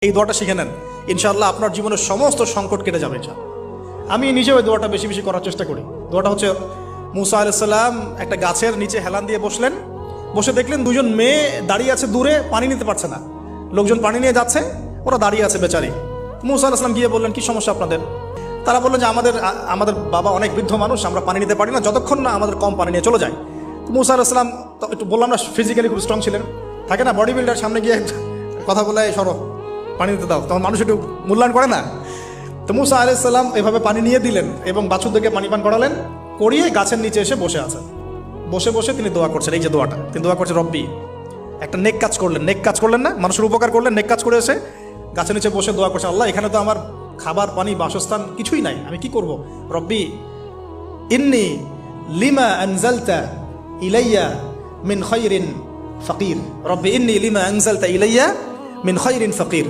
এই দোয়াটা শিখে নেন, ইনশাআল্লাহ আপনার জীবনের সমস্ত সংকট কেটে যাবে। আমি নিজেও এই দোয়াটা বেশি বেশি করার চেষ্টা করি। দোয়াটা হচ্ছে, মুসা আলাইহিস সালাম একটা গাছের নিচে হেলান দিয়ে বসলেন, বসে দেখলেন দুজন মেয়ে দাঁড়িয়ে আছে দূরে, পানি নিতে পারছে না, লোকজন পানি নিয়ে যাচ্ছে, ওরা দাঁড়িয়ে আছে বেচারি। মুসা আলাইহিস সালাম গিয়ে বললেন, কি সমস্যা আপনাদের? তারা বললেন যে আমাদের বাবা অনেক বৃদ্ধ মানুষ, আমরা পানি নিতে পারি না যতক্ষণ না আমাদের কম পানি নিয়ে চলে যায়। তো মুসা আলাইহিস সালাম একটু বললাম না, ফিজিক্যালি খুব স্ট্রং ছিলেন, থাকে না বডি বিল্ডার, সামনে গিয়ে কথা বলে সরো পানি দিতে দাও, তখন মানুষ একটু মূল্যায়ন করে না। তো মুসা আলাইহিস সালাম এভাবে পানি নিয়ে দিলেন এবং বাছুরদেরকে পানি পান করালেন, করিয়ে গাছের নিচে এসে বসে আছেন। বসে বসে তিনি দোয়া করছেন, এই যে দোয়াটা তিনি দোয়া করছেন, রব্বি, একটা নেক কাজ করলেন না, মানুষের উপকার করলেন, নেক কাজ করে এসে গাছের নিচে বসে দোয়া করছে, আল্লাহ এখানে তো আমার খাবার পানি বাসস্থান কিছুই নাই, আমি কি করব? রব্বি ইন্নি লিমা আনজালতা ইলাইয়া মিন খায়রিন ফাকির, রব্বি ইন্নি লিমা আনজালতা ইলাইয়া মিন খায়রিন ফাকির।